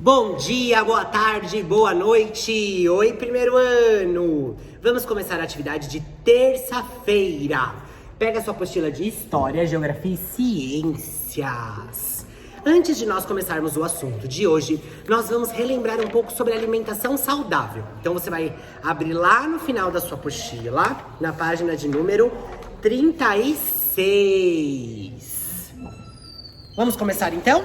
Bom dia, boa tarde, boa noite. Oi, primeiro ano. Vamos começar a atividade de terça-feira. Pega a sua apostila de História, Geografia e Ciências. Antes de nós começarmos o assunto de hoje, nós vamos relembrar um pouco sobre alimentação saudável. Então você vai abrir lá no final da sua apostila, na página de número 36. Vamos começar então?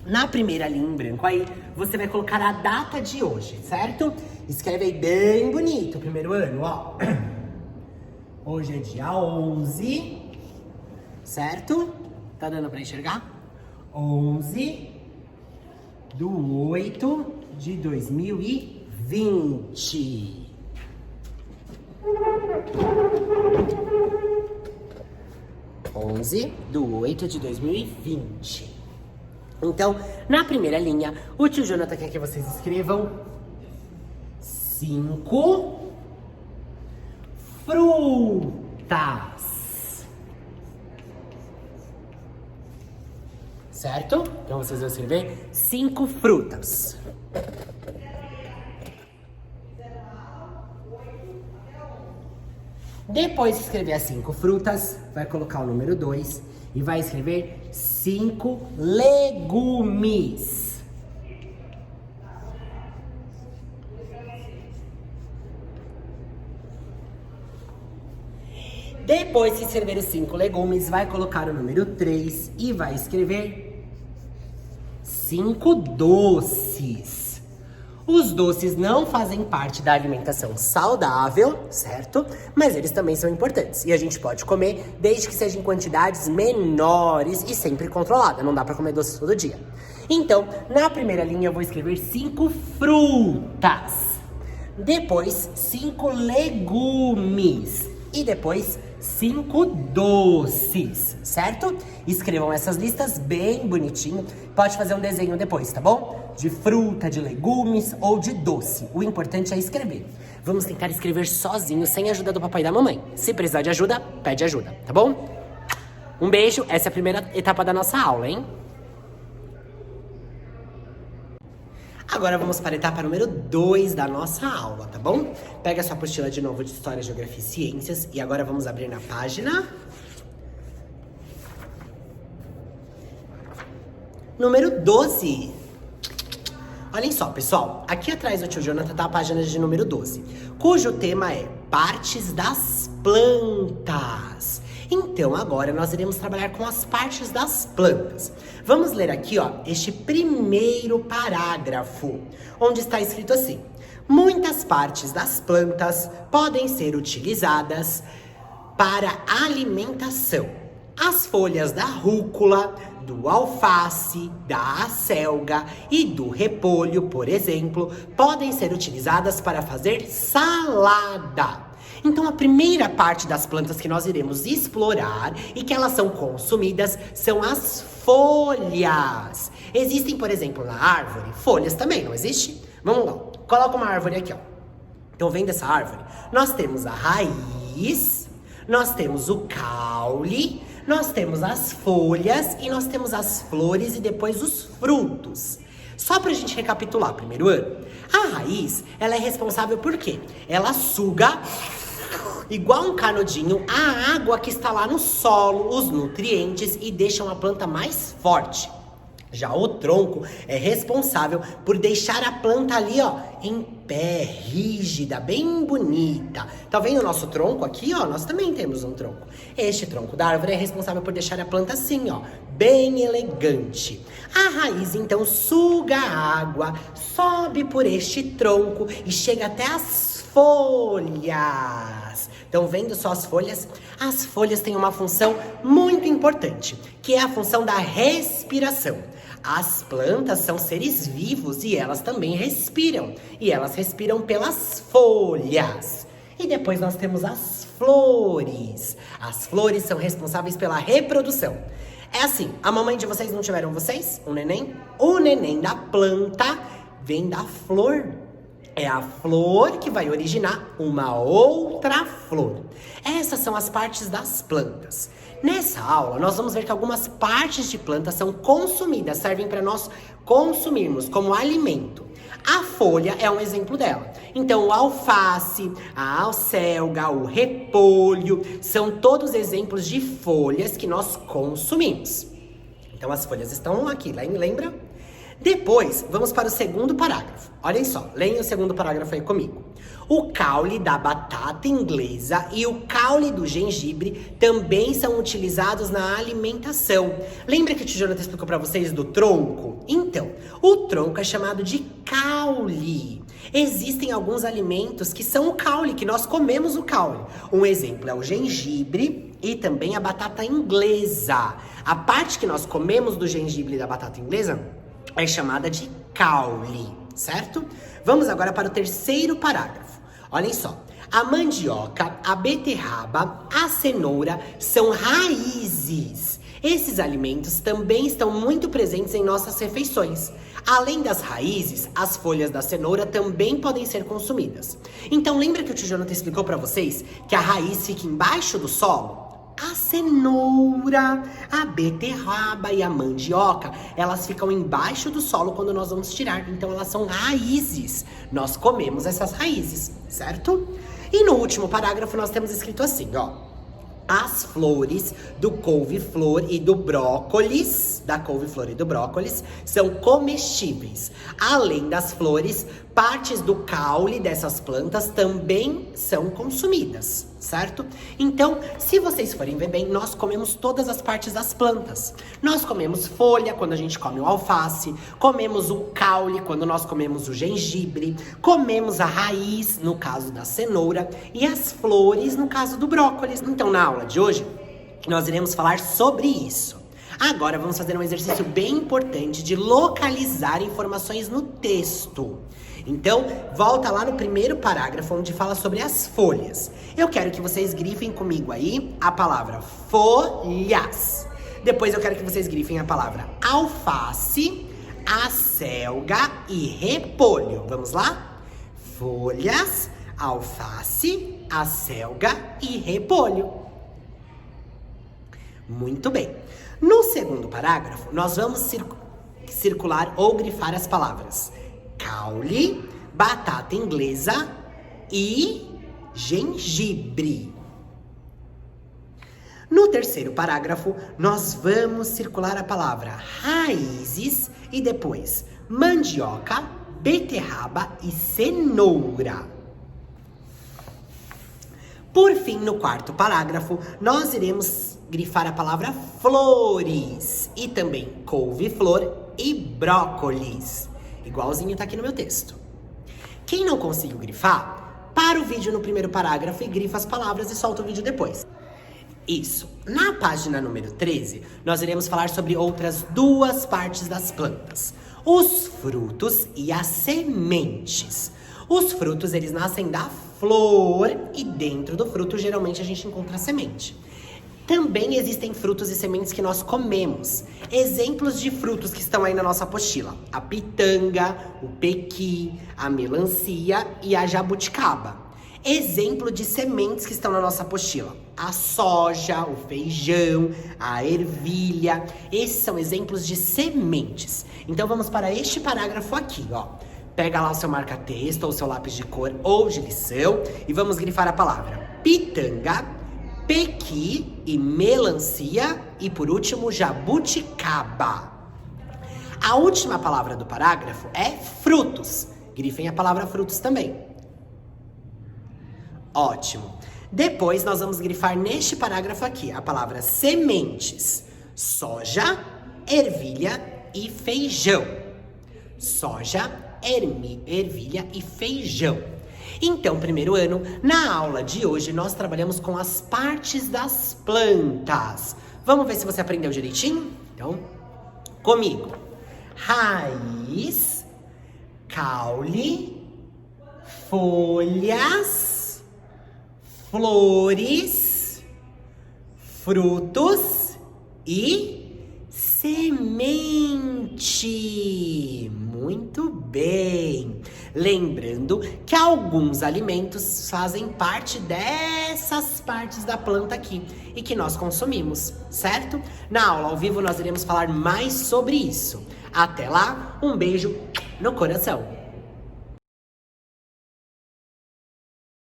Na primeira linha em branco aí, você vai colocar a data de hoje, certo? Escreve aí bem bonito, primeiro ano, ó. Hoje é dia 11, certo? Tá dando pra enxergar? 11/8/2020. Onze do 8 de 2020. Então, na primeira linha, o tio Jonathan quer que vocês escrevam 5 frutas. Certo? Então vocês vão escrever 5 frutas. Depois de escrever as 5 frutas, vai colocar o número 2 e vai escrever 5 legumes. Depois de escrever os 5 legumes, vai colocar o número 3 e vai escrever 5 doces. Os doces não fazem parte da alimentação saudável, certo? Mas eles também são importantes. E a gente pode comer desde que seja em quantidades menores e sempre controlada. Não dá pra comer doces todo dia. Então, na primeira linha eu vou escrever 5 frutas. Depois, 5 legumes. E depois, 5 doces, certo? Escrevam essas listas bem bonitinho. Pode fazer um desenho depois, tá bom? De fruta, de legumes ou de doce. O importante é escrever. Vamos tentar escrever sozinho, sem a ajuda do papai e da mamãe. Se precisar de ajuda, pede ajuda, tá bom? Um beijo, essa é a primeira etapa da nossa aula, hein? Agora vamos para a etapa número 2 da nossa aula, tá bom? Pega a sua apostila de novo de História, Geografia e Ciências e agora vamos abrir na página número 12. Olhem só, pessoal, aqui atrás do tio Jonathan tá a página de número 12, cujo tema é partes das plantas. Então, agora nós iremos trabalhar com as partes das plantas. Vamos ler aqui, ó, este primeiro parágrafo, onde está escrito assim: muitas partes das plantas podem ser utilizadas para alimentação. As folhas da rúcula, do alface, da acelga e do repolho, por exemplo, podem ser utilizadas para fazer salada. Então, a primeira parte das plantas que nós iremos explorar e que elas são consumidas são as folhas. Existem, por exemplo, na árvore, folhas também, não existe? Vamos lá, coloca uma árvore aqui, ó. Então, vendo essa árvore, nós temos a raiz, nós temos o caule, nós temos as folhas e nós temos as flores e depois os frutos. Só pra gente recapitular, primeiro ano, a raiz, ela é responsável por quê? Ela suga, igual um canudinho, a água que está lá no solo, os nutrientes e deixam a planta mais forte. Já o tronco é responsável por deixar a planta ali, ó, em pé, rígida, bem bonita. Tá vendo o nosso tronco aqui, ó? Nós também temos um tronco. Este tronco da árvore é responsável por deixar a planta assim, ó, bem elegante. A raiz, então, suga a água, sobe por este tronco e chega até as folhas. Estão vendo só as folhas? As folhas têm uma função muito importante, que é a função da respiração. As plantas são seres vivos e elas também respiram. E elas respiram pelas folhas. E depois nós temos as flores. As flores são responsáveis pela reprodução. É assim, a mamãe de vocês não tiveram vocês? Um neném? O neném da planta vem da flor. É a flor que vai originar uma outra flor. Essas são as partes das plantas. Nessa aula, nós vamos ver que algumas partes de plantas são consumidas, servem para nós consumirmos como alimento. A folha é um exemplo dela. Então, o alface, a alcelga, o repolho, são todos exemplos de folhas que nós consumimos. Então, as folhas estão aqui, lembra? Depois, vamos para o segundo parágrafo. Olhem só, leiam o segundo parágrafo aí comigo. O caule da batata inglesa e o caule do gengibre também são utilizados na alimentação. Lembra que o tio Jonathan explicou para vocês do tronco? Então, o tronco é chamado de caule. Existem alguns alimentos que são o caule, que nós comemos o caule. Um exemplo é o gengibre e também a batata inglesa. A parte que nós comemos do gengibre e da batata inglesa é chamada de caule, certo? Vamos agora para o terceiro parágrafo. Olhem só. A mandioca, a beterraba, a cenoura são raízes. Esses alimentos também estão muito presentes em nossas refeições. Além das raízes, as folhas da cenoura também podem ser consumidas. Então, lembra que o tio Jonathan explicou para vocês que a raiz fica embaixo do solo? A cenoura, a beterraba e a mandioca, elas ficam embaixo do solo quando nós vamos tirar. Então, elas são raízes. Nós comemos essas raízes, certo? E no último parágrafo, nós temos escrito assim, ó. As flores do couve-flor e do brócolis, são comestíveis. Além das flores, partes do caule dessas plantas também são consumidas, certo? Então, se vocês forem ver bem, nós comemos todas as partes das plantas. Nós comemos folha quando a gente come o alface, comemos o caule quando nós comemos o gengibre, comemos a raiz, no caso da cenoura, e as flores, no caso do brócolis. Então, na aula de hoje, nós iremos falar sobre isso. Agora, vamos fazer um exercício bem importante de localizar informações no texto. Então, volta lá no primeiro parágrafo, onde fala sobre as folhas. Eu quero que vocês grifem comigo aí a palavra folhas. Depois eu quero que vocês grifem a palavra alface, acelga e repolho. Vamos lá? Folhas, alface, acelga e repolho. Muito bem. No segundo parágrafo, nós vamos circular ou grifar as palavras caule, batata inglesa e gengibre. No terceiro parágrafo, nós vamos circular a palavra raízes e depois mandioca, beterraba e cenoura. Por fim, no quarto parágrafo, nós iremos grifar a palavra flores e também couve-flor e brócolis. Igualzinho tá aqui no meu texto. Quem não conseguiu grifar, para o vídeo no primeiro parágrafo e grifa as palavras e solta o vídeo depois. Isso. Na página número 13, nós iremos falar sobre outras duas partes das plantas. Os frutos e as sementes. Os frutos, eles nascem da flor e dentro do fruto, geralmente, a gente encontra a semente. Também existem frutos e sementes que nós comemos. Exemplos de frutos que estão aí na nossa apostila. A pitanga, o pequi, a melancia e a jabuticaba. Exemplo de sementes que estão na nossa apostila. A soja, o feijão, a ervilha. Esses são exemplos de sementes. Então vamos para este parágrafo aqui, ó. Pega lá o seu marca-texto, ou seu lápis de cor, ou de lição, e vamos grifar a palavra pitanga, pequi e melancia, e por último, jabuticaba. A última palavra do parágrafo é frutos. Grifem a palavra frutos também. Ótimo. Depois nós vamos grifar neste parágrafo aqui a palavra sementes. Soja, ervilha e feijão. Soja, ervilha e feijão. Então, primeiro ano, na aula de hoje, nós trabalhamos com as partes das plantas. Vamos ver se você aprendeu direitinho? Então, comigo. Raiz, caule, folhas, flores, frutos e semente. Muito bem. Lembrando que alguns alimentos fazem parte dessas partes da planta aqui e que nós consumimos, certo? Na aula ao vivo nós iremos falar mais sobre isso. Até lá, um beijo no coração!